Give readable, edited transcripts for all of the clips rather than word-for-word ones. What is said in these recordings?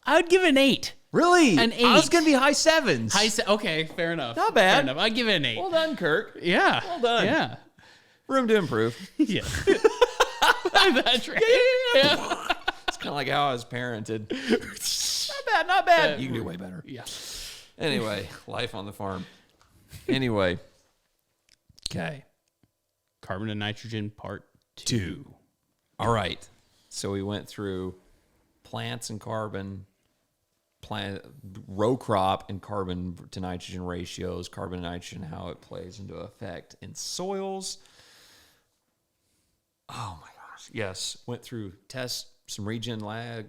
I would give it an 8. Really? An 8. I was going to be high 7s. Okay, fair enough. Not bad. Fair enough. I'd give it an 8. Well done, Kirk. Yeah. Well done. Yeah. Room to improve. Yeah. That's right. Yeah. It's kind of like how I was parented. Not bad. You can do way better. Yeah. Anyway, life on the farm. Anyway. Okay. Carbon and nitrogen part 2. All right. So we went through plants and carbon, row crop and carbon to nitrogen ratios, carbon to nitrogen, how it plays into effect in soils. Oh my gosh. Yes. Went through some regen lag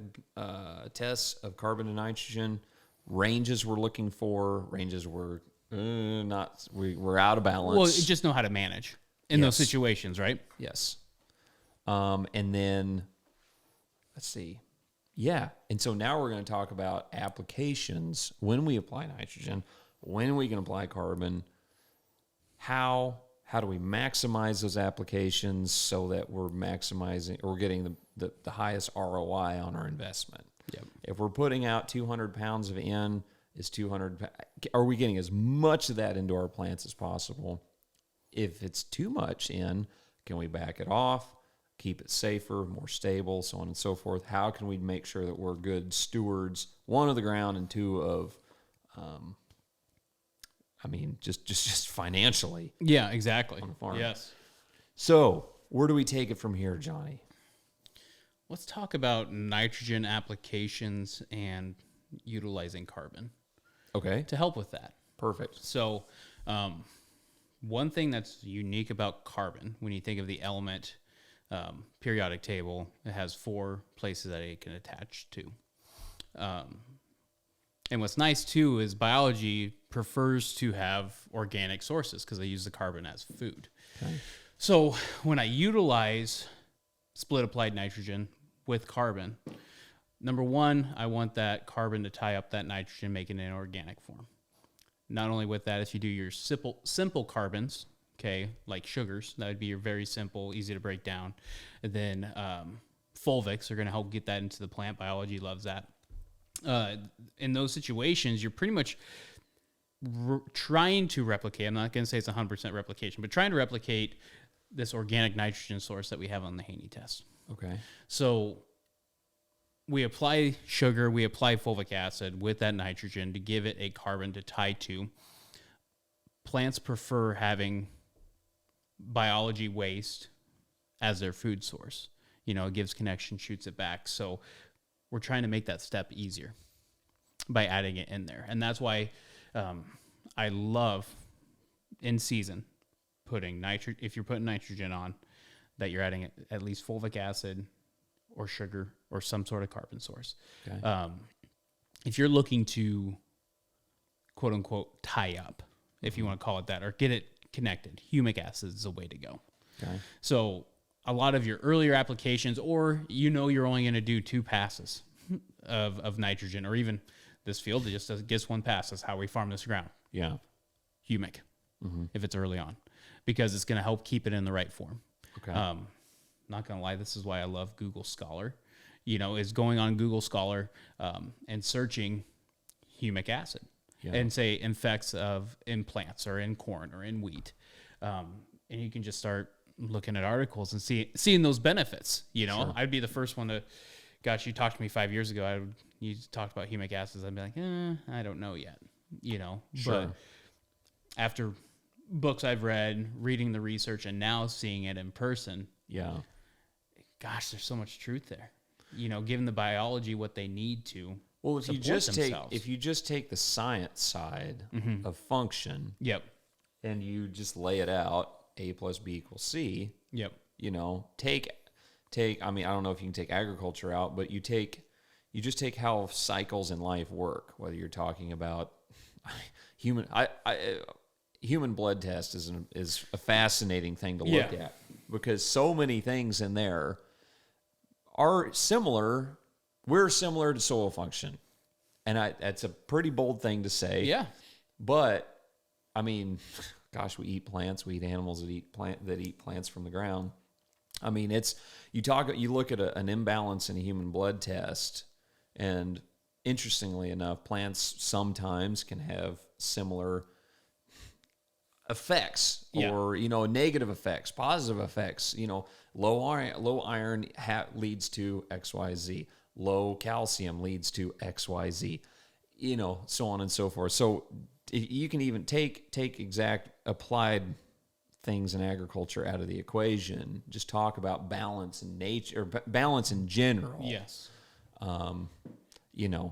tests of carbon to nitrogen, ranges we're looking for, ranges we're we're out of balance. Well, you just know how to manage in those situations, right? Yes. And then, let's see. Yeah. And so now we're going to talk about applications when we apply nitrogen, when we can apply carbon, how do we maximize those applications so that we're maximizing or getting the highest ROI on our investment. Yep. If we're putting out 200 pounds of N, are we getting as much of that into our plants as possible? If it's too much N, can we back it off? Keep it safer, more stable, so on and so forth. How can we make sure that we're good stewards, one, of the ground, and two, of, just financially. Yeah, exactly. On the farm. Yes. So, where do we take it from here, Johnny? Let's talk about nitrogen applications and utilizing carbon. Okay. To help with that. Perfect. So, one thing that's unique about carbon, when you think of the element periodic table, it has 4 places that it can attach to. And what's nice too is biology prefers to have organic sources because they use the carbon as food. Okay. So when I utilize split applied nitrogen with carbon, number one, I want that carbon to tie up that nitrogen, making it in organic form. Not only with that, if you do your simple carbons, okay, like sugars, that would be your very simple, easy to break down. And then fulvics are going to help get that into the plant. Biology loves that. In those situations, you're pretty much trying to replicate, I'm not going to say it's 100% replication, but trying to replicate this organic nitrogen source that we have on the Haney test. Okay. So we apply sugar, we apply fulvic acid with that nitrogen to give it a carbon to tie to. Plants prefer having biology waste as their food source. You know, it gives connection, shoots it back. So we're trying to make that step easier by adding it in there. And that's why I love in season putting if you're putting nitrogen on, that you're adding at least fulvic acid or sugar or some sort of carbon source. Okay. If you're looking to quote unquote tie up, if you want to call it that, or get it connected, humic acid is the way to go. Okay. So a lot of your earlier applications, or you're only going to do 2 passes of nitrogen, or even this field, it just gets 1 pass. That's how we farm this ground. Yeah. Humic, if it's early on, because it's going to help keep it in the right form. Okay. Not going to lie, this is why I love Google Scholar. Is going on Google Scholar and searching humic acid and say effects in plants or in corn or in wheat. And you can just start looking at articles and seeing those benefits. Sure. I'd be the first one to, gosh, you talked to me 5 years ago. You talked about humic acids. I'd be like, I don't know yet. Sure. But after books I've read, reading the research, and now seeing it in person, gosh, there's so much truth there. Giving the biology what they need to. Well, if you just take the science side of function, and you just lay it out, A plus B equals C. Yep. Take. I mean, I don't know if you can take agriculture out, but you just take how cycles in life work. Whether you're talking about human blood test is a fascinating thing to look at, because so many things in there are similar. We're similar to soil function, and that's a pretty bold thing to say. Yeah, but I mean, gosh, we eat plants, we eat animals that eat plants from the ground. I mean, you look at an imbalance in a human blood test, and interestingly enough, plants sometimes can have similar effects, or negative effects, positive effects. Low iron leads to XYZ. Low calcium leads to XYZ. So on and so forth. So you can even take exact applied things in agriculture out of the equation. Just talk about balance in nature, or balance in general. Yes. Yeah,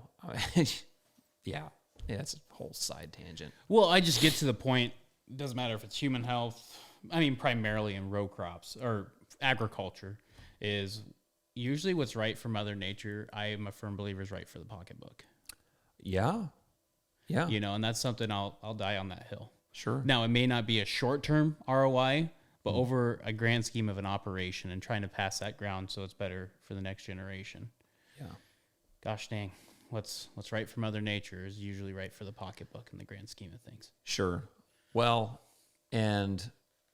it's a whole side tangent. Well, I just get to the point. It doesn't matter if it's human health. I mean, primarily in row crops or agriculture, is usually what's right for Mother Nature. I am a firm believer is right for the pocketbook. Yeah. And that's something I'll die on that hill. Sure. Now, it may not be a short-term ROI, but over a grand scheme of an operation and trying to pass that ground so it's better for the next generation. Yeah. Gosh dang. What's right for Mother Nature is usually right for the pocketbook in the grand scheme of things. Sure. Well, and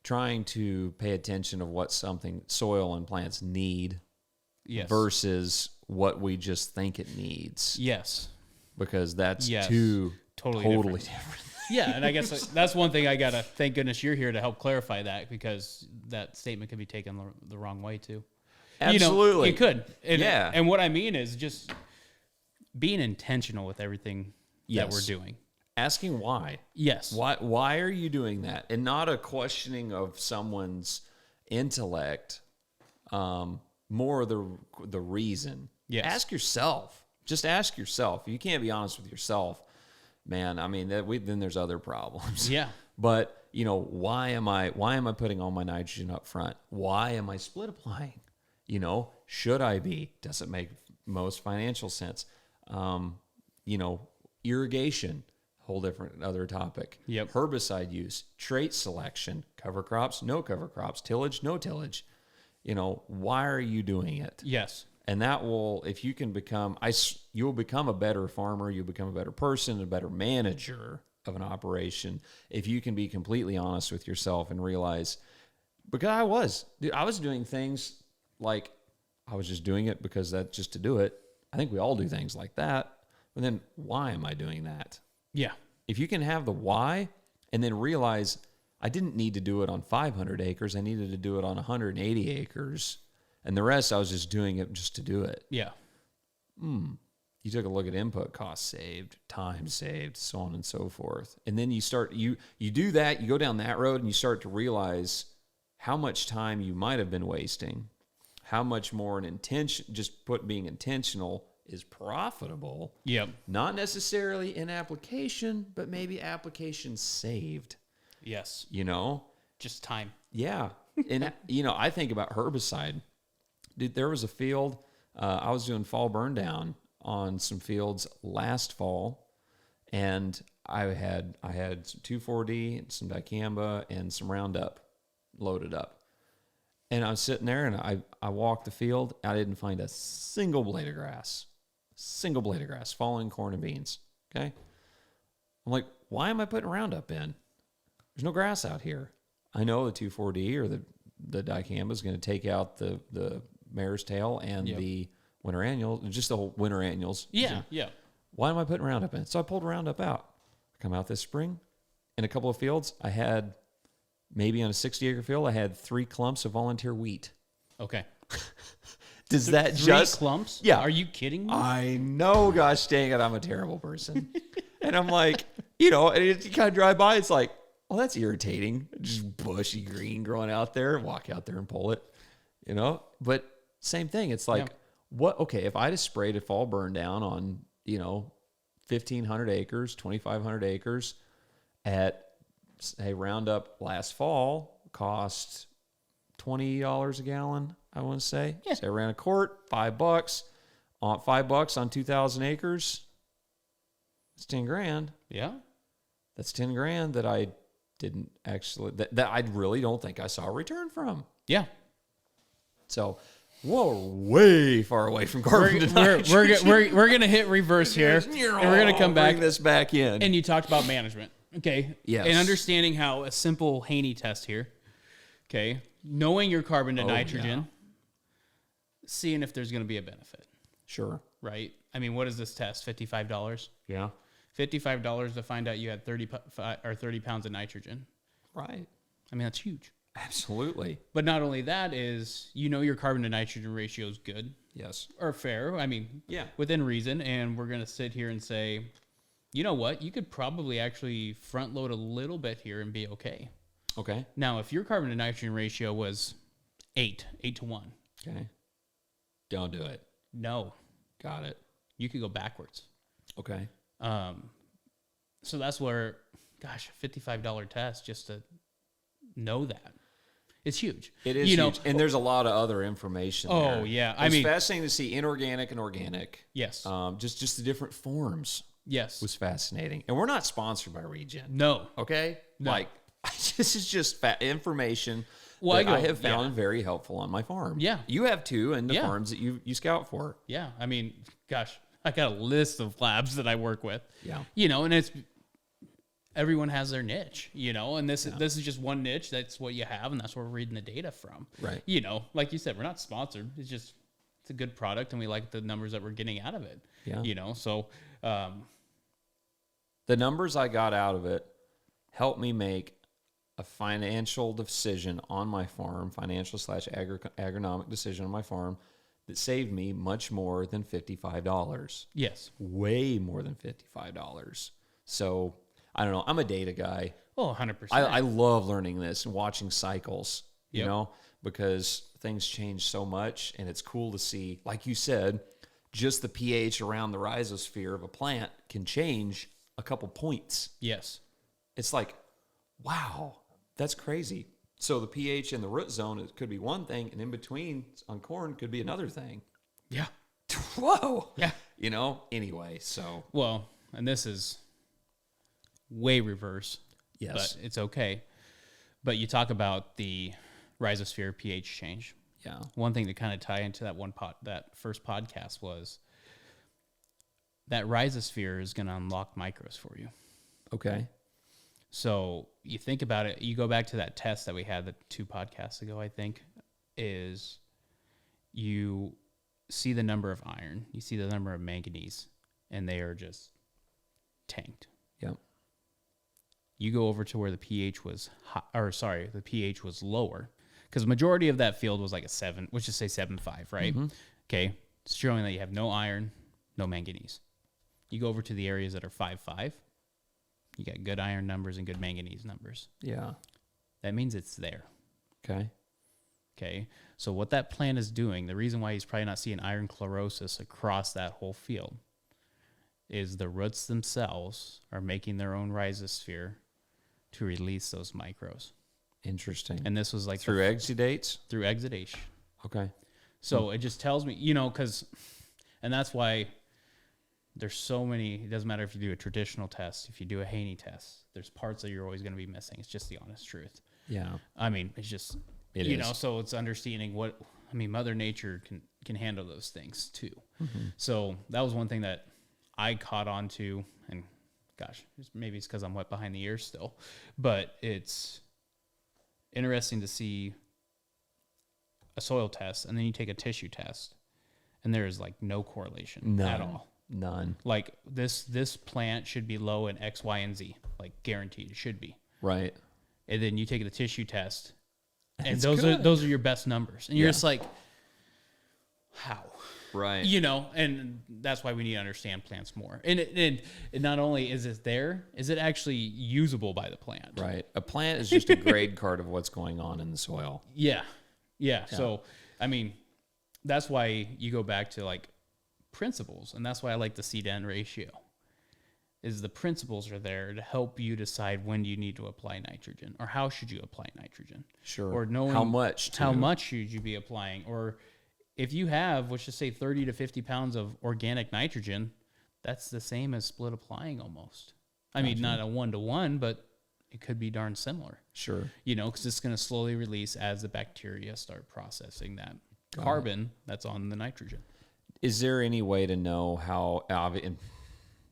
trying to pay attention of what soil and plants need versus what we just think it needs. Yes. Because that's two totally different. Yeah, and I guess that's one thing I got to, thank goodness you're here to help clarify that, because that statement could be taken the wrong way too. Absolutely. It could. Yeah. And what I mean is just being intentional with everything that we're doing. Asking why. Yes. Why are you doing that? And not a questioning of someone's intellect, more the reason. Yes. Ask yourself. Just ask yourself. You can't be honest with yourself, man. I mean, then there's other problems. Yeah. But, why am I putting all my nitrogen up front? Why am I split applying? Should I be? Does it make most financial sense? Irrigation, whole different other topic. Yep. Herbicide use, trait selection, cover crops, no cover crops, tillage, no tillage. Why are you doing it? Yes. And that will, if you can you'll become a better farmer, you'll become a better person, a better manager of an operation, if you can be completely honest with yourself and realize, because I was doing things like, I was just doing it because that's just to do it. I think we all do things like that. But then why am I doing that? Yeah. If you can have the why and then realize I didn't need to do it on 500 acres, I needed to do it on 180 acres. And the rest, I was just doing it just to do it. Yeah. You took a look at input costs saved, time saved, so on and so forth. And then you do that, you go down that road and you start to realize how much time you might have been wasting, how much more being intentional is profitable. Yep. Not necessarily in application, but maybe application saved. Yes. Just time. Yeah. And, I think about herbicide. Dude, there was a field, I was doing fall burn down on some fields last fall, and I had some 2,4-D, some dicamba, and some Roundup loaded up. And I was sitting there, and I walked the field. I didn't find a single blade of grass following corn and beans. Okay? I'm like, why am I putting Roundup in? There's no grass out here. I know the 2,4-D or the dicamba is going to take out the mare's tail and the winter annuals, just the whole winter annuals. Yeah. Why am I putting Roundup in? So I pulled Roundup out. I come out this spring. In a couple of fields, I had, maybe on a 60-acre field, I had 3 clumps of volunteer wheat. Okay. Does that 3 just... clumps? Yeah. Are you kidding me? I know, gosh dang it, I'm a terrible person. And I'm like, and you kind of drive by, it's like, oh, that's irritating. Just bushy green growing out there. Walk out there and pull it, But same thing. It's like, if I just sprayed a fall burn down on, 1,500 acres, 2,500 acres at, say, Roundup last fall cost $20 a gallon, I want to say. Yeah. So I ran a quart, $5. On $5 on 2,000 acres, it's $10,000. Yeah. That's $10,000 that I didn't actually, that I really don't think I saw a return from. Yeah. So we're way far away from carbon to nitrogen. We're going to hit reverse here, and we're going to come back. Bring this back in. And you talked about management. Okay. Yes. And understanding how a simple Haney test here. Okay. Knowing your carbon to nitrogen, seeing if there's going to be a benefit. Sure. Right. I mean, what is this test? $55? Yeah. $55 to find out you had 30 pounds of nitrogen. Right. I mean, that's huge. Absolutely. But not only that is, your carbon to nitrogen ratio is good. Yes. Or fair. I mean, yeah, within reason. And we're going to sit here and say, you know what? You could probably actually front load a little bit here and be okay. Okay. Now, if your carbon to nitrogen ratio was 8 to 1. Okay. Don't do it. No. Got it. You could go backwards. Okay. So that's where, gosh, a $55 test just to know that. It's huge. It is huge. And there's a lot of other information there. Oh, yeah. It's fascinating to see inorganic and organic. Yes. Just the different forms. Yes. Was fascinating. And we're not sponsored by Regen. No. Okay? No. Like, this is just information that I have found very helpful on my farm. Yeah. You have too, and the farms that you scout for. Yeah. I mean, gosh, I got a list of labs that I work with. Yeah. And it's everyone has their niche, and this is just one niche. That's what you have, and that's where we're reading the data from. Right. Like you said, we're not sponsored. It's a good product, and we like the numbers that we're getting out of it. Yeah. So the numbers I got out of it helped me make a financial decision on my farm, financial / agronomic decision on my farm that saved me much more than $55. Yes. Way more than $55. So I don't know. I'm a data guy. Oh, 100%. I love learning this and watching cycles, because things change so much, and it's cool to see, like you said, just the pH around the rhizosphere of a plant can change a couple points. Yes. It's like, wow, that's crazy. So the pH in the root zone, it could be one thing, and in between on corn could be another thing. Yeah. Whoa. Yeah. Anyway, so. Well, and this is way reverse. Yes. But it's okay. But you talk about the rhizosphere pH change. Yeah. One thing to kind of tie into that first podcast was that rhizosphere is going to unlock micros for you. Okay. So you think about it, you go back to that test that we had 2 podcasts ago, I think, is you see the number of iron, you see the number of manganese, and they are just tanked. Yep. You go over to where the pH was the pH was lower, because the majority of that field was like a 7, let's just say 7.5, right? Mm-hmm. Okay, it's showing that you have no iron, no manganese. You go over to the areas that are 5.5, you got good iron numbers and good manganese numbers. Yeah. That means it's there. Okay. So what that plant is doing, the reason why he's probably not seeing iron chlorosis across that whole field is the roots themselves are making their own rhizosphere to release those micros. Interesting. And this was like through exudates? Through exudation. Okay. So it just tells me, and that's why there's so many, it doesn't matter if you do a traditional test, if you do a Haney test, there's parts that you're always going to be missing. It's just the honest truth. Yeah. I mean, it's just, so it's understanding Mother Nature can handle those things too. Mm-hmm. So that was one thing that I caught on to, and gosh, maybe it's because I'm wet behind the ears still, but it's interesting to see a soil test and then you take a tissue test and there is like no correlation at all. None. Like this plant should be low in X, Y, and Z. Like guaranteed, it should be. Right. And then you take the tissue test, and those are your best numbers. And you're just like, how? Right. And that's why we need to understand plants more. And not only is it there, is it actually usable by the plant? Right. A plant is just a grade card of what's going on in the soil. Yeah. So, that's why you go back to like principles, and that's why I like the C/N ratio. Is the principles are there to help you decide when you need to apply nitrogen, or how should you apply nitrogen. Sure. Or knowing how much should you be applying, or if you have, let's just say 30 to 50 pounds of organic nitrogen, that's the same as split applying almost. I mean, not a 1-to-1, but it could be darn similar. Sure. Because it's going to slowly release as the bacteria start processing that carbon that's on the nitrogen. Is there any way to know how, and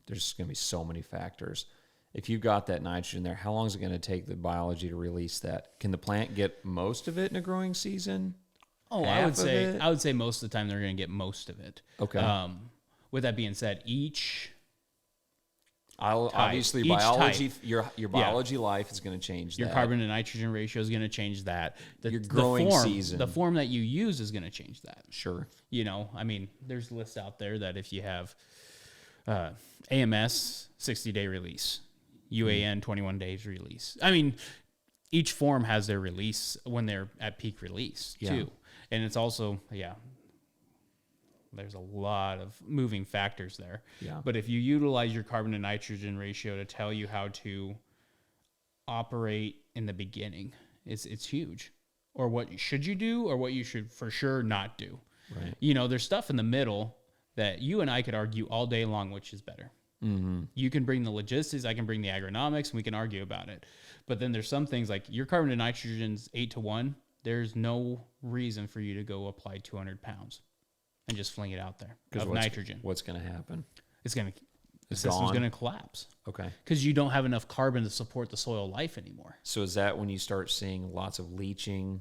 there's going to be so many factors, if you've got that nitrogen there, how long is it going to take the biology to release that? Can the plant get most of it in a growing season? Oh, I would say most of the time they're going to get most of it. Okay. with that being said, obviously biology, your biology life is going to change. Your carbon to nitrogen ratio is going to change that. Your growing season, the form that you use is going to change that. Sure. You know, I mean, there's lists out there that if you have AMS 60-day release, UAN 21 days release. I mean, each form has their release when they're at peak release too, and it's also there's a lot of moving factors there. Yeah. But if you utilize your carbon to nitrogen ratio to tell you how to operate in the beginning, it's huge. Or what should you do, or what you should for sure not do. Right. You know, there's stuff in the middle that you and I could argue all day long which is better. Mm-hmm. You can bring the logistics, I can bring the agronomics, and we can argue about it. But then there's some things like your carbon to nitrogen's 8-to-1. There's no reason for you to go apply 200 pounds and just fling it out there of nitrogen. What's going to happen? The system's going to collapse. Okay. Because you don't have enough carbon to support the soil life anymore. So is that when you start seeing lots of leaching,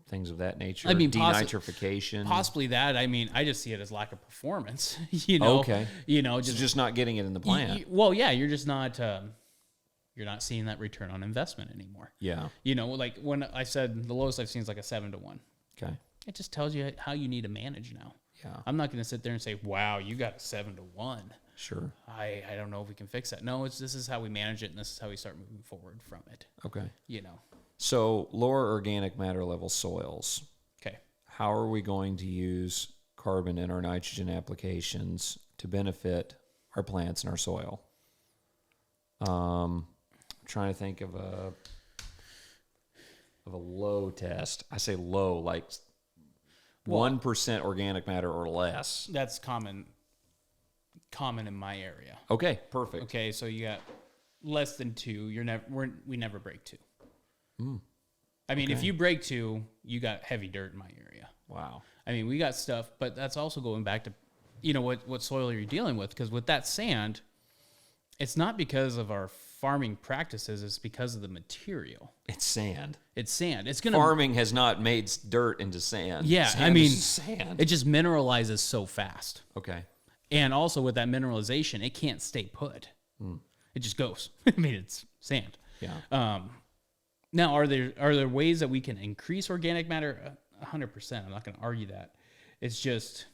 things of that nature? I mean, denitrification? Possibly that. I mean, I just see it as lack of performance. You know. Okay. You know, just not getting it in the plant. Well, yeah, you're just not. You're not seeing that return on investment anymore. Yeah. You know, like when I said the lowest I've seen is like a 7-to-1. Okay. It just tells you how you need to manage now. Yeah. I'm not going to sit there and say, wow, you got a 7-to-1. Sure. I don't know if we can fix that. No, this is how we manage it, and this is how we start moving forward from it. Okay. You know. So lower organic matter level soils. Okay. How are we going to use carbon in our nitrogen applications to benefit our plants and our soil? I'm trying to think of a low test. I say low, like 1% organic matter or less. That's common in my area. Okay, perfect. Okay, so you got less than 2. We never break 2. I mean, if you break 2, you got heavy dirt in my area. Wow. I mean, we got stuff, but that's also going back to, you know, what soil you're dealing with. Because with that sand, it's not because of our farming practices, it's because of the material. It's sand. It's sand. Farming has not made dirt into sand. Yeah, sand I mean, sand. It just mineralizes so fast. Okay. And also with that mineralization, it can't stay put. It just goes. I mean, it's sand. Yeah. Now, are there ways that we can increase organic matter? 100%. I'm not going to argue that. It's just,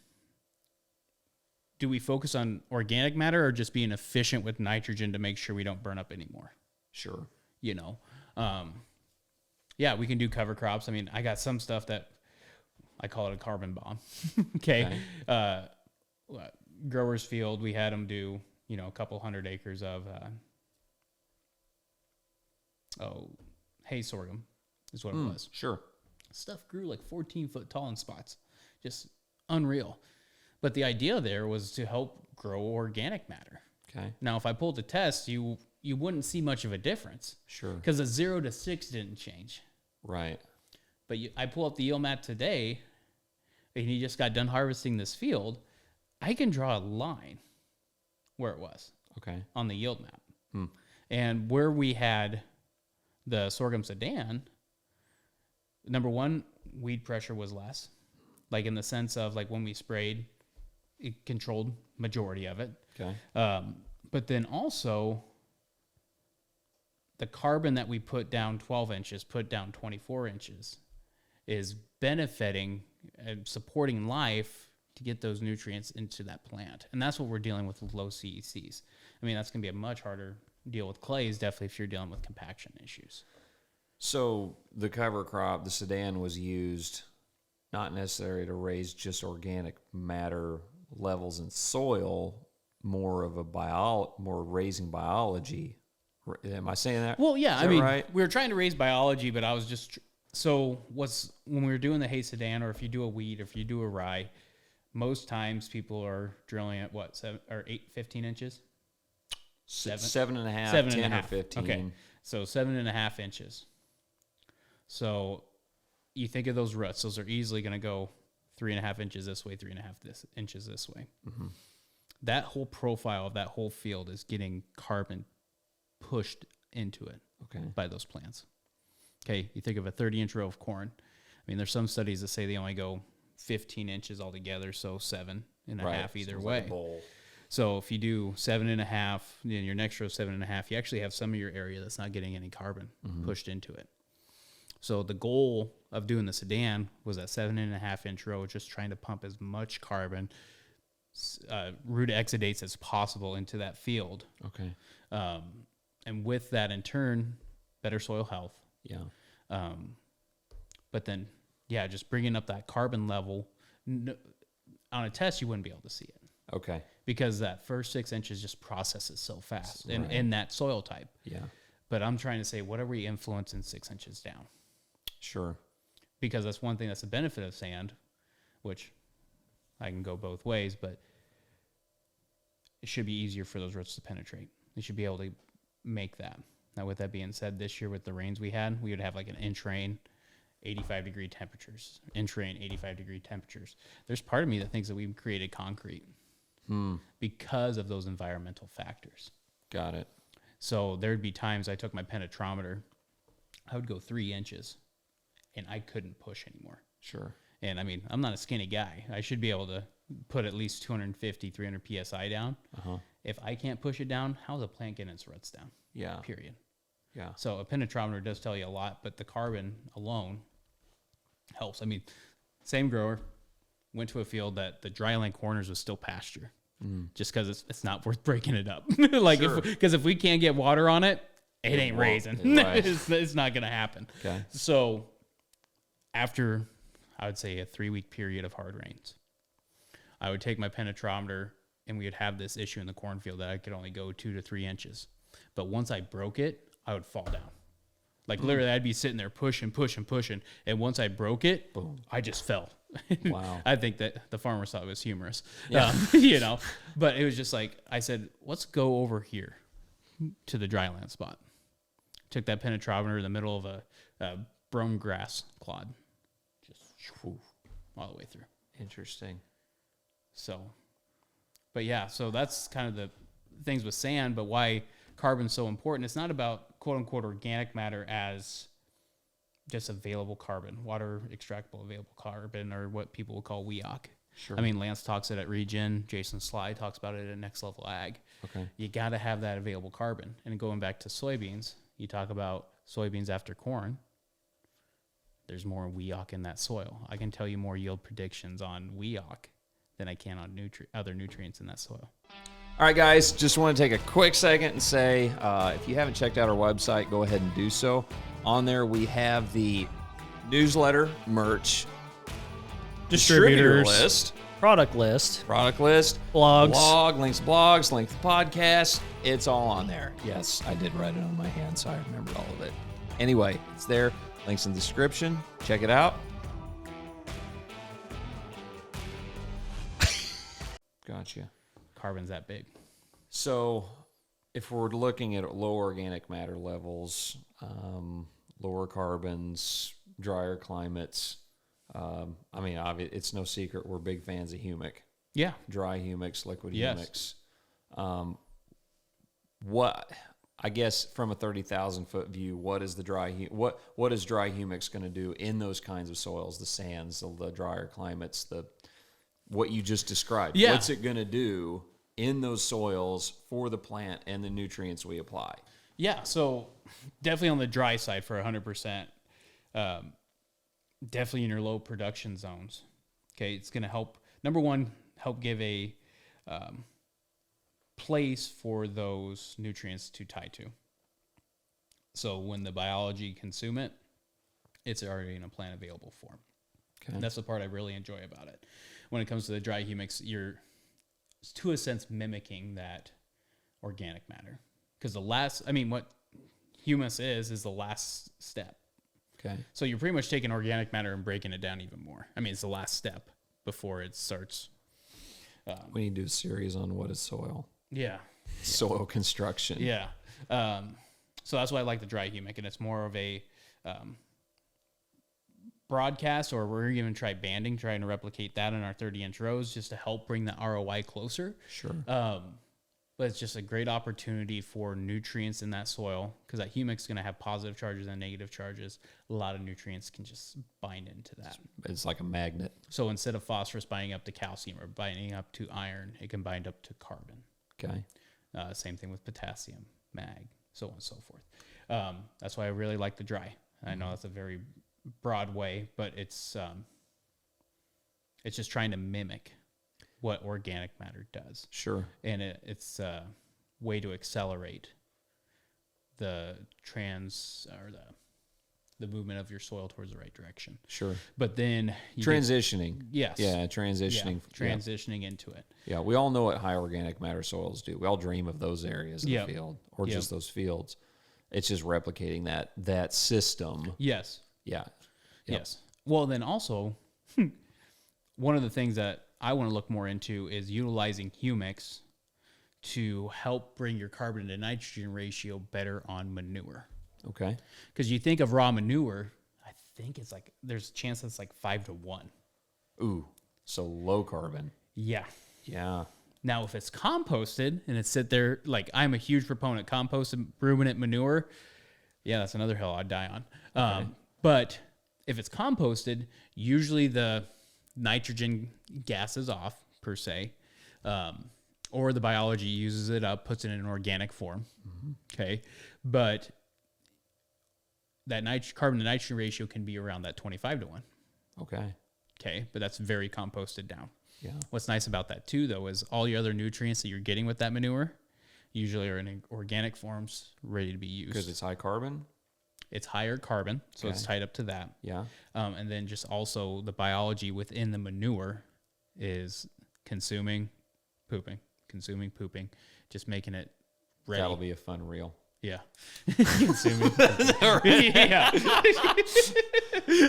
do we focus on organic matter or just being efficient with nitrogen to make sure we don't burn up anymore? Sure. You know, yeah, we can do cover crops. I mean, I got some stuff that I call it a carbon bomb. Okay. Growers field, we had them do, you know, a couple 100 acres of, hay sorghum is what it was. Sure. Stuff grew like 14 foot tall in spots. Just unreal. But the idea there was to help grow organic matter. Okay. Now, if I pulled the test, you wouldn't see much of a difference. Sure. Because the 0 to 6 didn't change. Right. But I pull up the yield map today, and he just got done harvesting this field. I can draw a line where it was. Okay. On the yield map. And where we had the sorghum sedan, number one, weed pressure was less. Like in the sense of like when we sprayed, it controlled majority of it. Okay. But then also the carbon that we put down 12 inches, put down 24 inches is benefiting and supporting life to get those nutrients into that plant. And that's what we're dealing with low CECs. I mean, that's going to be a much harder deal with clays, definitely if you're dealing with compaction issues. So the cover crop, the sedan, was used not necessarily to raise just organic matter levels in soil, more of more raising biology. Am I saying that? Well, yeah. I mean, right? We were trying to raise biology, but I was just when we were doing the hay sedan, or if you do a wheat, or if you do a rye, most times people are drilling at 15 inches. 7.5, 10 or 15. Okay, so 7.5 inches. So you think of those roots; those are easily going to go 3.5 inches this way, 3.5 inches this way. Mm-hmm. That whole profile of that whole field is getting carbon pushed into it by those plants. Okay, you think of a 30-inch row of corn. I mean, there's some studies that say they only go 15 inches altogether, so 7 and a half either way. Like a bowl. So if you do 7.5, then your next row 7.5, you actually have some of your area that's not getting any carbon pushed into it. So the goal of doing the sedan was that 7.5-inch row, just trying to pump as much carbon, root exudates as possible into that field. Okay. And with that, in turn, better soil health. Yeah. But then, yeah, just bringing up that carbon level. On a test, you wouldn't be able to see it. Okay. Because that first 6 inches just processes so fast in that soil type. Yeah. But I'm trying to say, what are we influencing 6 inches down? Sure. Because that's one thing that's the benefit of sand, which I can go both ways, but it should be easier for those roots to penetrate. They should be able to make that. Now, with that being said, this year with the rains we had, we would have like an inch rain, 85-degree temperatures. Inch rain, 85-degree temperatures. There's part of me that thinks that we've created concrete because of those environmental factors. Got it. So there'd be times I took my penetrometer, I would go 3 inches, and I couldn't push anymore. Sure. And I mean, I'm not a skinny guy. I should be able to put at least 250, 300 PSI down. If I can't push it down, how's a plant getting its roots down? Yeah. Period. Yeah. So a penetrometer does tell you a lot, but the carbon alone helps. I mean, same grower went to a field that the dryland corners was still pasture, just because it's not worth breaking it up. Like, because if we can't get water on it, it ain't raising. Right. It's not going to happen. Okay. So after, I would say, a 3-week period of hard rains, I would take my penetrometer, and we would have this issue in the cornfield that I could only go 2 to 3 inches. But once I broke it, I would fall down. Like literally, I'd be sitting there pushing. And once I broke it, boom, I just fell. Wow. I think that the farmers thought it was humorous, yeah. But it was just like, I said, let's go over here to the dryland spot. Took that penetrometer in the middle of a brome grass clod. Just all the way through. Interesting. So, but yeah, so that's kind of the things with sand, but why carbon's so important. It's not about quote unquote organic matter as just available carbon, water extractable available carbon, or what people will call WEOC. Sure. I mean, Lance talks it at Regen. Jason Sly talks about it at Next Level Ag. Okay. You got to have that available carbon. And going back to soybeans, you talk about soybeans after corn. There's more WEOC in that soil. I can tell you more yield predictions on WEOC than I can on other nutrients in that soil. All right, guys, just want to take a quick second and say, if you haven't checked out our website, go ahead and do so. On there, we have the newsletter, merch, distributor list, product list, blogs, links to blogs, links to podcasts. It's all on there. Yes, I did write it on my hand, so I remember all of it. Anyway, it's there. Links in the description. Check it out. Gotcha. Carbon's that big. So if we're looking at low organic matter levels, lower carbons, drier climates, I mean, it's no secret we're big fans of Humic. Yeah. Dry humics, liquid humics. What, I guess from a 30,000 foot view, what is the what is dry humics going to do in those kinds of soils, the sands, the drier climates, what you just described? Yeah. What's it going to do in those soils for the plant and the nutrients we apply? Yeah, so definitely on the dry side for 100%. Definitely in your low production zones. Okay, it's going to help, number one, help give a place for those nutrients to tie to. So when the biology consume it, it's already in a plant available form. Okay. And that's the part I really enjoy about it. When it comes to the dry humics, you're, to a sense, mimicking that organic matter. Because what humus is the last step. Okay. So you're pretty much taking organic matter and breaking it down even more. I mean, it's the last step before it starts. We need to do a series on what is soil. Yeah. Soil construction. Yeah. So that's why I like the dry humic, and it's more of a broadcast, or we're even trying to replicate that in our 30-inch rows just to help bring the ROI closer. Sure. but it's just a great opportunity for nutrients in that soil, because that humic is going to have positive charges and negative charges. A lot of nutrients can just bind into that. It's like a magnet. So instead of phosphorus binding up to calcium or binding up to iron, it can bind up to carbon. Okay. Same thing with potassium, mag, so on and so forth. That's why I really like the dry. I know that's a very broad way, but it's just trying to mimic what organic matter does. Sure. And it's a way to accelerate the the movement of your soil towards the right direction. Sure. But then transitioning. Yes. Yeah, transitioning. Yeah, transitioning into it. Yeah, we all know what high organic matter soils do. We all dream of those areas in the field, or just those fields. It's just replicating that system. Yes. Yeah. Yep. Yes. Well, then also, one of the things that I want to look more into is utilizing humics to help bring your carbon to nitrogen ratio better on manure. Okay. Because you think of raw manure, I think it's like, there's a chance that's like 5-1. Ooh, so low carbon. Yeah. Yeah. Now, if it's composted and it's sit there, like I'm a huge proponent, composted ruminant manure, yeah, that's another hill I'd die on. Okay. But if it's composted, usually the nitrogen gas is off, per se, or the biology uses it up, puts it in an organic form. Mm-hmm. Okay. But that carbon to nitrogen ratio can be around that 25-1. Okay. Okay. But that's very composted down. Yeah. What's nice about that too, though, is all your other nutrients that you're getting with that manure usually are in organic forms, ready to be used. Because it's high carbon? It's higher carbon, so it's tied up to that. Yeah. And then just also the biology within the manure is consuming, pooping, just making it ready. That'll be a fun reel. Yeah. Consuming. Yeah.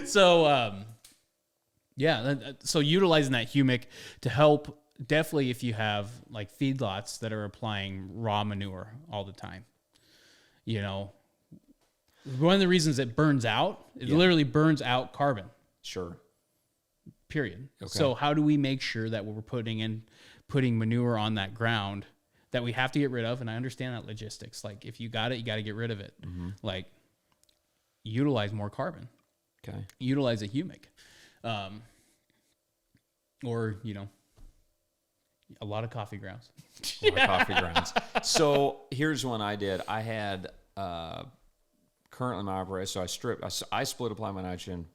So, so utilizing that humic to help, definitely if you have like feedlots that are applying raw manure all the time, one of the reasons it burns out, it literally burns out carbon. Sure. Period. Okay. So how do we make sure that what we're putting manure on that ground that we have to get rid of? And I understand that logistics. Like if you got it, you got to get rid of it. Mm-hmm. Like utilize more carbon. Okay. Utilize a humic. Or, a lot of coffee grounds. So here's one I did. I had, currently my operation, so I split apply my nitrogen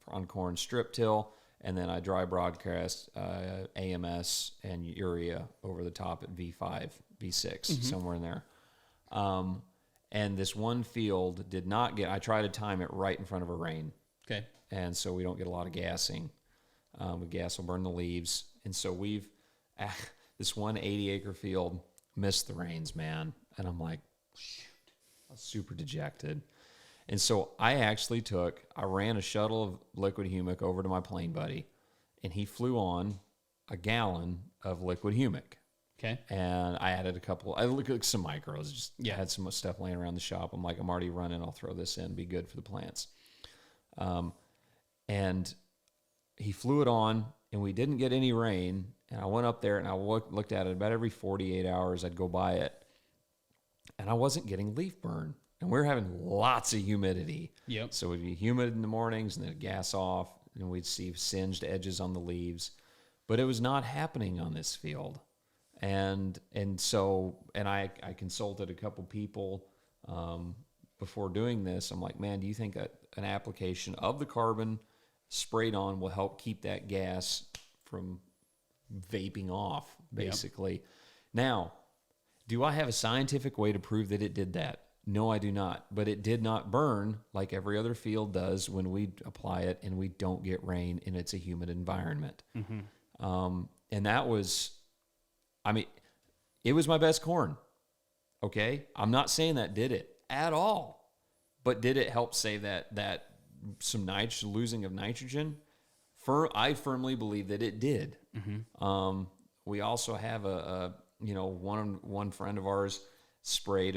on corn, strip till, and then I dry broadcast AMS and urea over the top at V5, V6, somewhere in there. And this one field did not get, I tried to time it right in front of a rain. Okay. And so we don't get a lot of gassing. Gas will burn the leaves. And so this one 80-acre field missed the rains, man. And I'm like, shoot, I was super dejected. And so I ran a shuttle of liquid humic over to my plane buddy, and he flew on a gallon of liquid humic. Okay. And I added I looked at some micros, had some stuff laying around the shop. I'm like, I'm already running, I'll throw this in, be good for the plants. And he flew it on, and we didn't get any rain. And I went up there, and I looked at it about every 48 hours. I'd go by it, and I wasn't getting leaf burn. And we're having lots of humidity. Yep. So it'd be humid in the mornings, and then it'd gas off, and we'd see singed edges on the leaves. But it was not happening on this field. And I consulted a couple people before doing this. I'm like, man, do you think that an application of the carbon sprayed on will help keep that gas from vaping off, basically? Yep. Now, do I have a scientific way to prove that it did that? No, I do not. But it did not burn like every other field does when we apply it and we don't get rain and it's a humid environment. Mm-hmm. And that was, it was my best corn. Okay? I'm not saying that did it at all. But did it help save that some losing of nitrogen? I firmly believe that it did. Mm-hmm. We also have one friend of ours sprayed.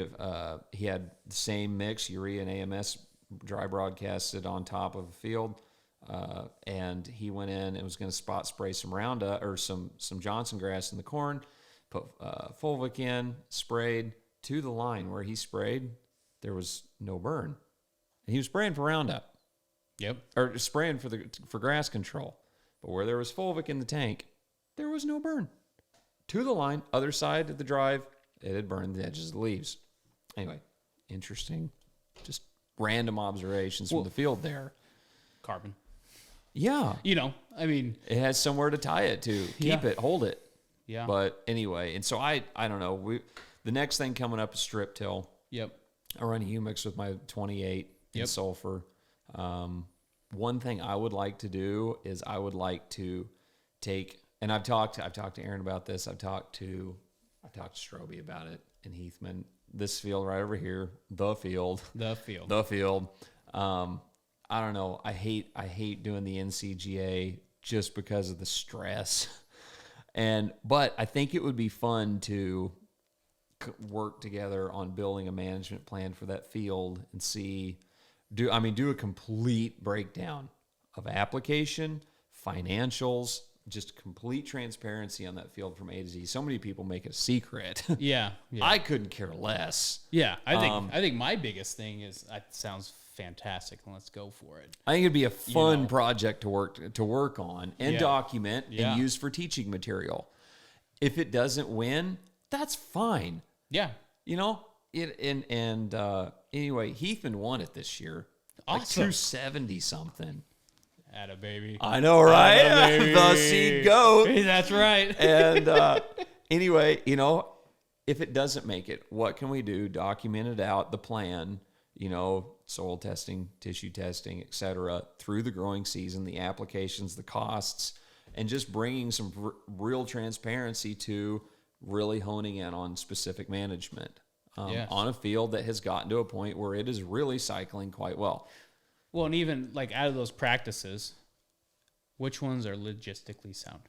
He had the same mix, urea and AMS, dry broadcasted on top of a field, and he went in and was going to spot spray some Roundup or some Johnson grass in the corn, put fulvic in, sprayed to the line where he sprayed. There was no burn. And he was spraying for Roundup. Yep. Or spraying for grass control. But where there was fulvic in the tank, there was no burn. To the line, other side of the drive, it had burned the edges of the leaves. Anyway, interesting. Just random observations from the field there. Carbon. Yeah. I mean, it has somewhere to tie it to. Keep it, hold it. Yeah. But anyway, and so I don't know. The next thing coming up is strip till. Yep. I run Humics with my 28 in sulfur. One thing I would like to do is I would like to take, and I've talked to Aaron about this. I've talked to Stroby about it, and Heathman. This field right over here, the field. I don't know. I hate doing the NCGA just because of the stress. But I think it would be fun to work together on building a management plan for that field and do a complete breakdown of application, financials, just complete transparency on that field from A to Z. So many people make it a secret. Yeah. I couldn't care less. Yeah. I think my biggest thing is that sounds fantastic, and let's go for it. I think it'd be a fun project to work on and document and use for teaching material. If it doesn't win, that's fine. Yeah. Anyway, Heathman won it this year. Awesome. Like 270 something. Atta baby. I know, right? The seed goat. That's right. And anyway, if it doesn't make it, what can we do? Document it out, the plan, soil testing, tissue testing, etc., through the growing season, the applications, the costs, and just bringing some real transparency to really honing in on specific management on a field that has gotten to a point where it is really cycling quite well. Well, and even like out of those practices, which ones are logistically sound?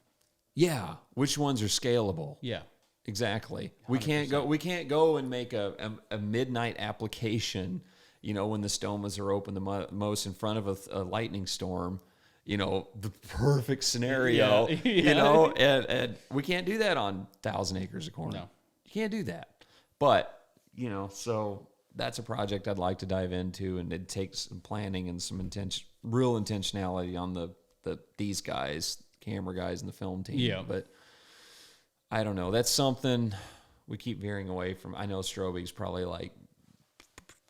Yeah, which ones are scalable? Yeah, exactly. 100%. We can't go and make a midnight application. When the stomas are open the most in front of a lightning storm. The perfect scenario. And we can't do that on 1,000 acres of corn. No, you can't do that. But so that's a project I'd like to dive into, and it takes some planning and some real intentionality on these guys, camera guys, and the film team. Yeah. But I don't know. That's something we keep veering away from. I know Stroby's probably like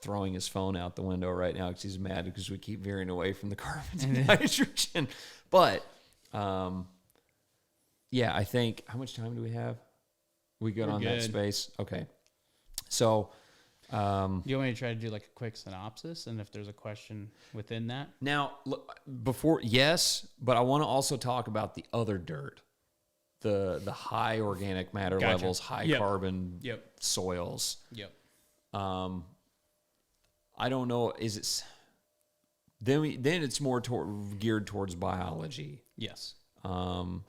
throwing his phone out the window right now because he's mad because we keep veering away from the carbon and nitrogen. But I think, how much time do we have? We good on that space? Okay. So you want me to try to do like a quick synopsis, and if there's a question within that? Now, look, but I want to also talk about the other dirt, the high organic matter levels, high carbon soils. Yep. I don't know. Is it then it's more geared towards biology. Yes. And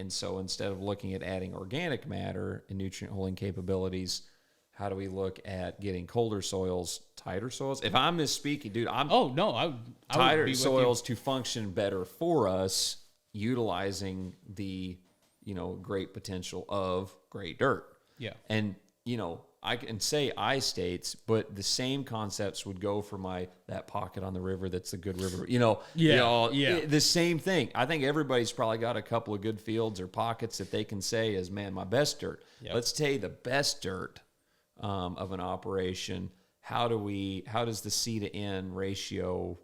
so instead of looking at adding organic matter and nutrient holding capabilities, how do we look at getting colder soils, tighter soils? If I'm misspeaking, dude, tighter soils to function better for us, utilizing the great potential of great dirt. Yeah. And I can say I states, but the same concepts would go for that pocket on the river that's a good river. The same thing. I think everybody's probably got a couple of good fields or pockets that they can say is, man, my best dirt. Yep. Let's tell you the best dirt of an operation. How does the C to N ratio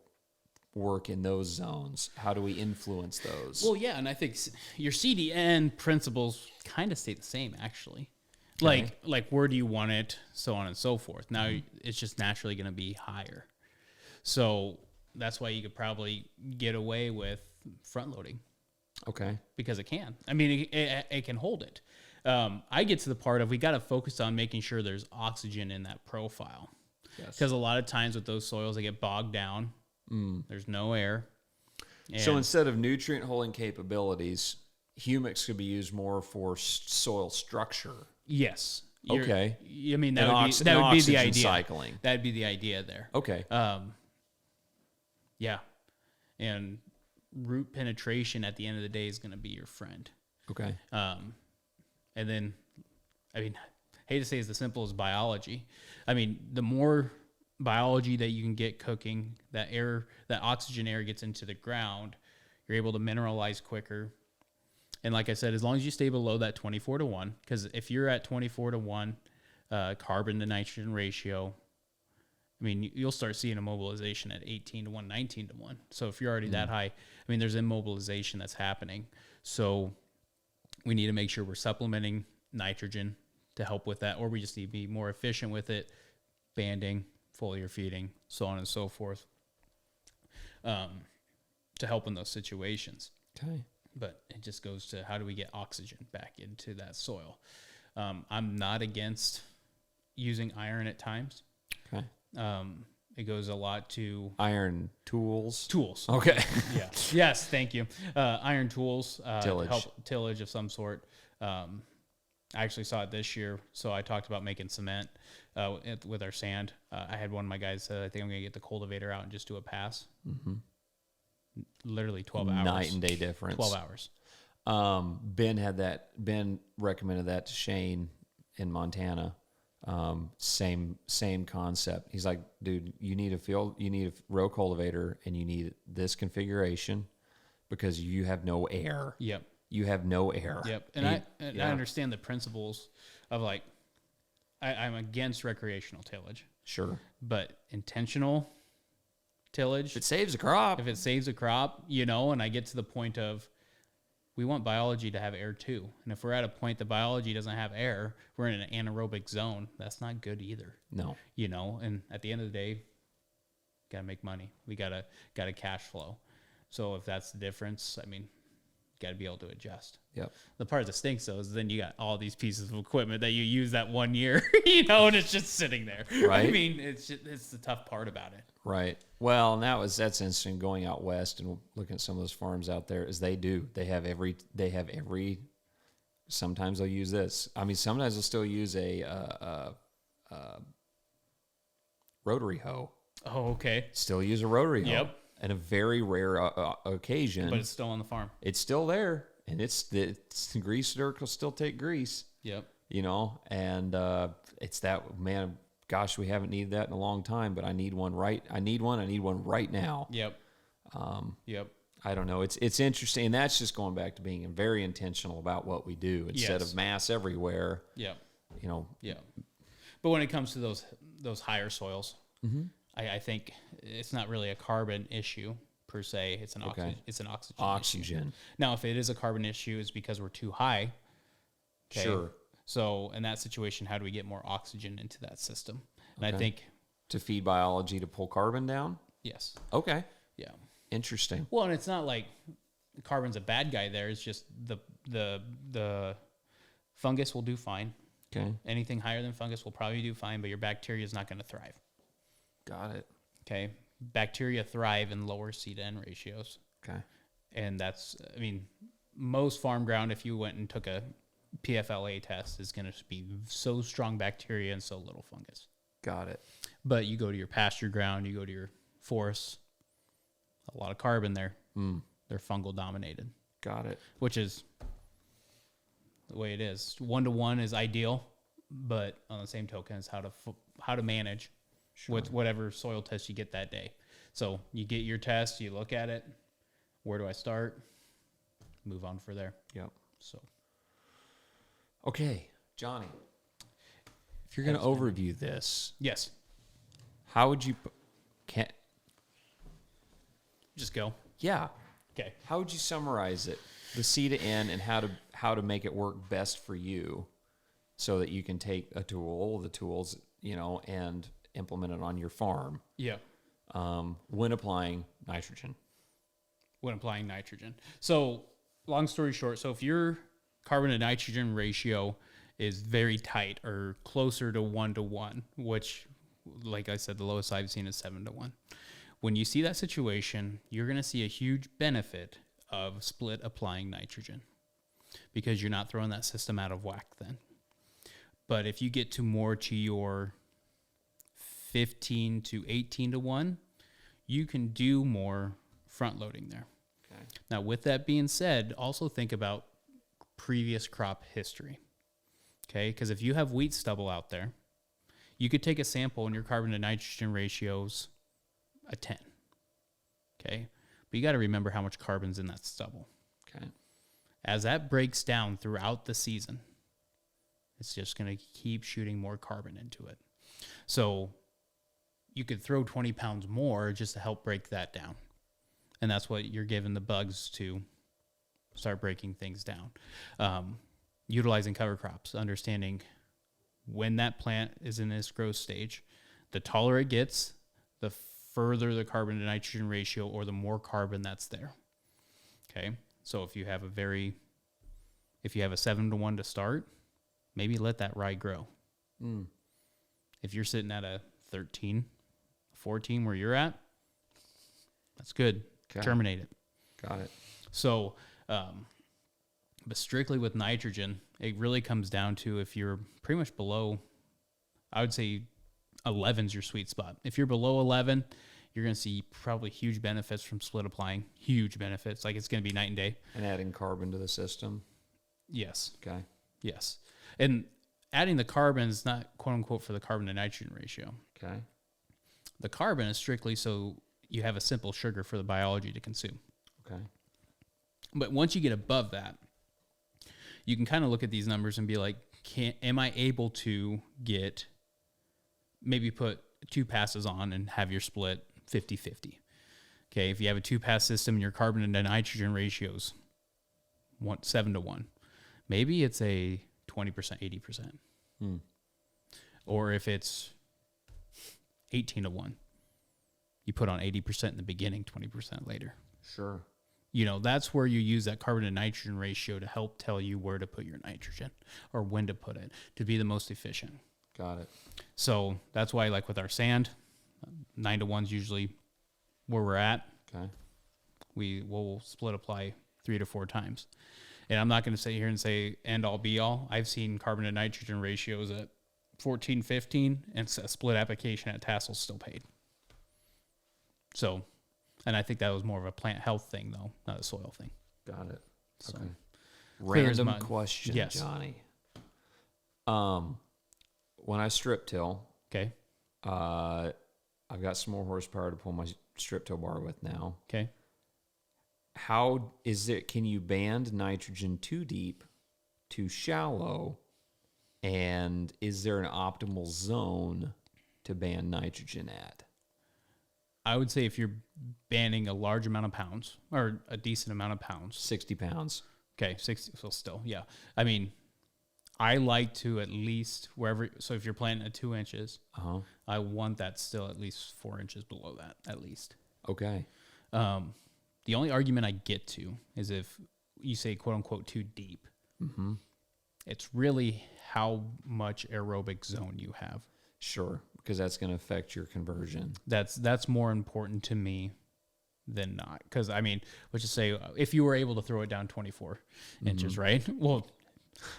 work in those zones? How do we influence those? Well, yeah, and I think your CDN principles kind of stay the same, actually. Okay. Like where do you want it, so on and so forth. Now it's just naturally going to be higher. So that's why you could probably get away with front loading. Okay. Because it can. I mean, it can hold it. I get to the part of we got to focus on making sure there's oxygen in that profile. Yes. Because a lot of times with those soils, they get bogged down. There's no air. So instead of nutrient holding capabilities, humics could be used more for soil structure. Yes. Okay. I mean, that would be the idea. Cycling. That'd be the idea there. Okay. Yeah. And root penetration at the end of the day is going to be your friend. Okay. And And then, I mean, hate to say it's as simple as biology. I mean, the more biology that you can get cooking, that oxygen air gets into the ground, you're able to mineralize quicker. And like I said, as long as you stay below that 24-1, because if you're at 24-1 carbon to nitrogen ratio, I mean, you'll start seeing immobilization at 18-1, 19-1. So if you're already that high, I mean, there's immobilization that's happening. So we need to make sure we're supplementing nitrogen to help with that, or we just need to be more efficient with it, banding, foliar feeding, so on and so forth, to help in those situations. Okay. But it just goes to how do we get oxygen back into that soil? I'm not against using iron at times. Okay. It goes a lot to iron tools. Okay. Yeah. Yes. Thank you. Iron tools, tillage. help tillage of some sort. I actually saw it this year. So I talked about making cement, with our sand. I had one of my guys said, I think I'm going to get the cultivator out and just do a pass. Mm-hmm. Literally 12 hours. Night and day difference. 12 hours. Ben recommended that to Shane in Montana. Same concept. He's like, dude, you need a row cultivator, and you need this configuration because you have no air. Yep. You have no air. Yep. And I understand the principles of, like, I'm against recreational tillage. Sure. But intentional tillage. If it saves a crop. And I get to the point of, we want biology to have air too. And if we're at a point that biology doesn't have air, we're in an anaerobic zone. That's not good either. No. And at the end of the day, gotta make money. We gotta cash flow. So if that's the difference, I mean, gotta be able to adjust. Yep. The part that stinks though is then you got all these pieces of equipment that you use that 1 year, and it's just sitting there. Right. I mean, it's the tough part about it. Right. Well, and that's interesting going out west and looking at some of those farms out there is they have every, sometimes they'll use this. I mean, sometimes they'll still use a rotary hoe. Oh, okay. Still use a rotary hoe. Yep. And a very rare occasion. But it's still on the farm. It's still there. And it's the grease dirt will still take grease. Yep. And it's that, man, gosh, we haven't needed that in a long time, but I need one right now. Yep. Yep. I don't know. It's interesting. And that's just going back to being very intentional about what we do instead of mass everywhere. Yep. Yeah. But when it comes to those higher soils, I think it's not really a carbon issue per se. It's an oxygen issue. Now, if it is a carbon issue, it's because we're too high. Okay? Sure. So in that situation, how do we get more oxygen into that system? And I think to feed biology to pull carbon down. Yes. Okay. Yeah. Interesting. Well, and it's not like carbon's a bad guy there. It's just the fungus will do fine. Okay. Anything higher than fungus will probably do fine, but your bacteria is not going to thrive. Got it. Okay. Bacteria thrive in lower C/N ratios. Okay. And that's, I mean, most farm ground, if you went and took a PFLA test, is going to be so strong bacteria and so little fungus. Got it. But you go to your pasture ground, you go to your forests, a lot of carbon there. They're fungal dominated. Got it. Which is the way it is. 1-to-1 is ideal, but on the same token, is how to manage with whatever soil test you get that day. So you get your test, you look at it. Where do I start? Move on for there. Yep. So, okay, Johnny, if you're going to overview this, yes, how would you? Just go. Yeah. Okay. How would you summarize it, the C to N, and how to make it work best for you, so that you can take the tools, and implement it on your farm. Yeah. When applying nitrogen. So, long story short, so if your carbon to nitrogen ratio is very tight or closer to 1-to-1, which, like I said, the lowest I've seen is 7-to-1. When you see that situation, you're going to see a huge benefit of split applying nitrogen because you're not throwing that system out of whack then. But if you get to more to your 15 to 18-to-1, you can do more front loading there. Okay. Now, with that being said, also think about previous crop history. Okay, because if you have wheat stubble out there, you could take a sample and your carbon to nitrogen ratio's a 10. Okay, but you got to remember how much carbon's in that stubble. Okay. As that breaks down throughout the season, it's just going to keep shooting more carbon into it. So you could throw 20 pounds more just to help break that down. And that's what you're giving the bugs to start breaking things down. Utilizing cover crops, understanding when that plant is in its growth stage, the taller it gets, the further the carbon to nitrogen ratio or the more carbon that's there. Okay. So if you have a 7-to-1 to start, maybe let that rye grow. If you're sitting at a 13, 14 where you're at, that's good. Okay. Terminate it. Got it. So, but strictly with nitrogen, it really comes down to if you're pretty much below, I would say 11's your sweet spot. If you're below 11, you're going to see probably huge benefits from split applying. Huge benefits. Like it's going to be night and day. And adding carbon to the system? Yes. Okay. Yes. And adding the carbon is not quote unquote for the carbon to nitrogen ratio. Okay. The carbon is strictly so you have a simple sugar for the biology to consume. Okay. But once you get above that, you can kind of look at these numbers and be like, am I able to get, maybe put 2 passes on and have your split 50-50? Okay, if you have a 2-pass system and your carbon to nitrogen ratios 7-to-1, maybe it's a 20%, 80%. Or if it's 18-to-1, you put on 80% in the beginning, 20% later. Sure. You know, that's where you use that carbon to nitrogen ratio to help tell you where to put your nitrogen or when to put it to be the most efficient. Got it. So that's why, like with our sand, 9-to-1's usually where we're at. Okay. We'll split apply 3 to 4 times. And I'm not going to sit here and say end all be all. I've seen carbon to nitrogen ratios at 14, 15, and a split application at tassels still paid. So, and I think that was more of a plant health thing, though, not a soil thing. Got it. So, okay. Random question, yes. Johnny. When I strip till, okay, I've got some more horsepower to pull my strip till bar with now. Okay. How is it? Can you band nitrogen too deep, too shallow, and is there an optimal zone to band nitrogen at? I would say if you're banding a large amount of pounds or a decent amount of pounds, 60 pounds. Okay, 60. So still, yeah. I mean, I like to at least wherever. So if you're planting at 2 inches, I want that still at least 4 inches below that, at least. Okay. The only argument I get to is if you say quote unquote too deep. Mm-hmm. It's really how much aerobic zone you have. Sure, because that's going to affect your conversion. That's more important to me than not. Because I mean, let's just say if you were able to throw it down 24 inches, right? Well,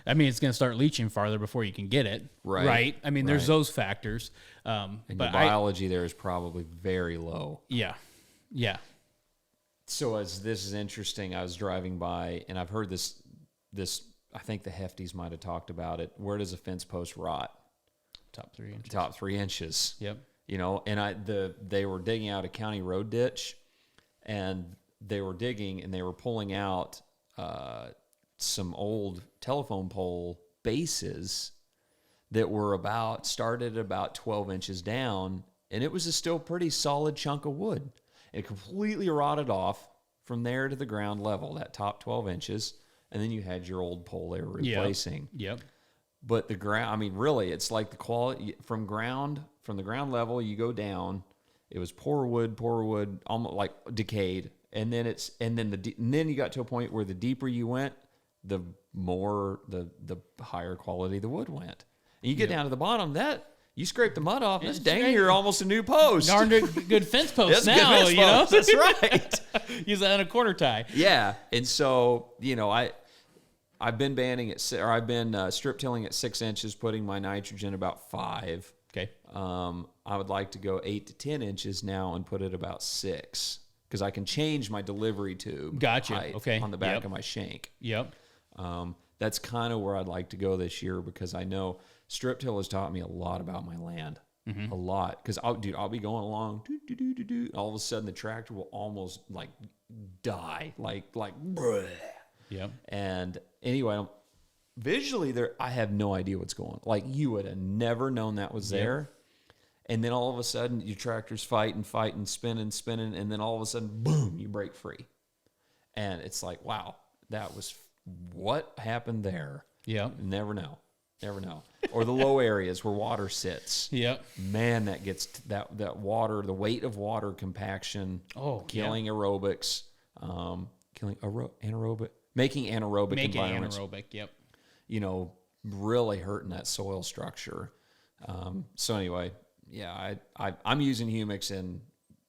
I mean, it's going to start leaching farther before you can get it, right? I mean, there's those factors. And but the biology there is probably very low. Yeah, yeah. So as this is interesting, I was driving by, and I've heard this. I think the Hefties might have talked about it. Where does a fence post rot? Top 3 inches. Top 3 inches. Yep. You know, and they were digging out a county road ditch, and they were digging and they were pulling out some old telephone pole bases that were started about 12 inches down, and it was a still pretty solid chunk of wood. It completely rotted off from there to the ground level, that top 12 inches, and then you had your old pole they were replacing. Yep. But the ground, I mean, really, it's like the quality from the ground level, you go down, it was poor wood, almost like decayed. And then then you got to a point where the deeper you went, the higher quality the wood went. And you get down to the bottom, you scrape the mud off, that's dang near almost a new post. Darn good fence post now, good fence post. That's right. Use that in a quarter tie. Yeah. And so, you know, I've been banding I've been strip tilling at 6 inches, putting my nitrogen about 5. Okay. I would like to go 8 to 10 inches now and put it about 6 because I can change my delivery tube. Gotcha. Height Okay. on the back of my shank. Yep. that's kind of where I'd like to go this year, because I know strip till has taught me a lot about my land. A lot. Because I'll be going along, all of a sudden the tractor will almost like die, like bruh. Yep. And anyway, visually there, I have no idea what's going on. Like, you would have never known that was there. And then all of a sudden your tractor's fighting, spinning, and then all of a sudden, boom, you break free. And it's like, wow, that was what happened there. Yeah. Never know. Or the low areas where water sits. Yep. Man, that gets that water, the weight of water compaction, killing aerobics, making anaerobic environments. Yep. You know, really hurting that soil structure. So anyway, yeah, I'm using Humics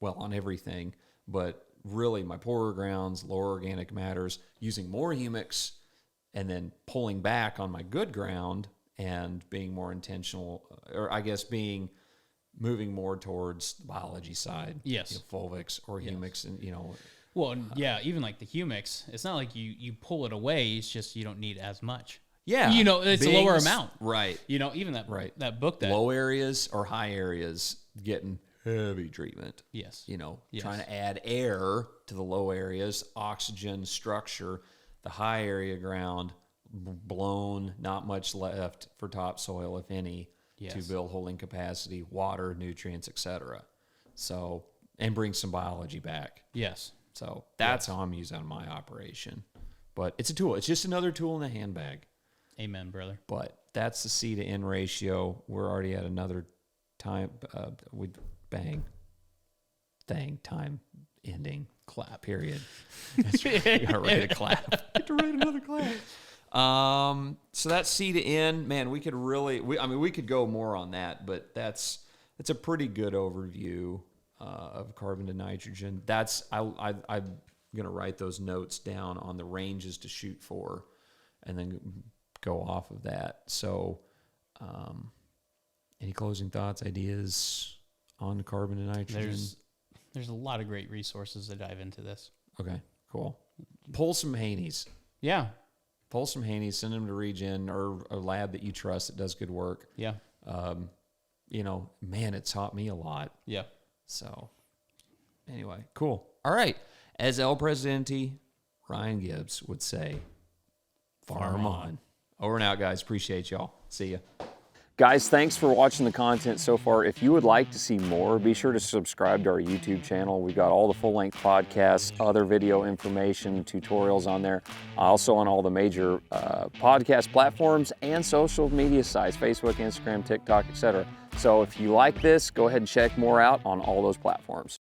on everything, but really my poorer grounds, lower organic matters, using more Humics, and then pulling back on my good ground and being more intentional, or I guess moving more towards the biology side. Yes. Fulvics or Humics, and Well, even like the Humics, it's not like you pull it away. It's just you don't need as much. Yeah. It's a lower amount. Right. Even that book that low areas or high areas getting heavy treatment. Yes. Trying to add air to the low areas, oxygen, structure, the high area ground blown, not much left for topsoil, if any, to build holding capacity, water, nutrients, etc. So, and bring some biology back. Yes. So that's how I'm using my operation. But it's a tool. It's just another tool in the handbag. Amen, brother. But that's the C to N ratio. We're already at another time. Time ending. Clap. Period. That's right. We got ready to clap. Get to write another clap. So that's C to N. Man, we could really, we could go more on that, but that's a pretty good overview of carbon to nitrogen. I'm going to write those notes down on the ranges to shoot for, and then go off of that. So, any closing thoughts, ideas on carbon to nitrogen? There's a lot of great resources that dive into this. Okay, cool. Pull some Haneys. Yeah. Pull some Haneys, send them to Regen or a lab that you trust that does good work. Yeah. Man, it taught me a lot. Yeah. So, anyway, cool. All right. As El Presidente, Ryan Gibbs would say, farm on. Over and out, guys. Appreciate y'all. See ya. Guys, thanks for watching the content so far. If you would like to see more, be sure to subscribe to our YouTube channel. We've got all the full-length podcasts, other video information, tutorials on there. Also on all the major podcast platforms and social media sites, Facebook, Instagram, TikTok, etc. So if you like this, go ahead and check more out on all those platforms.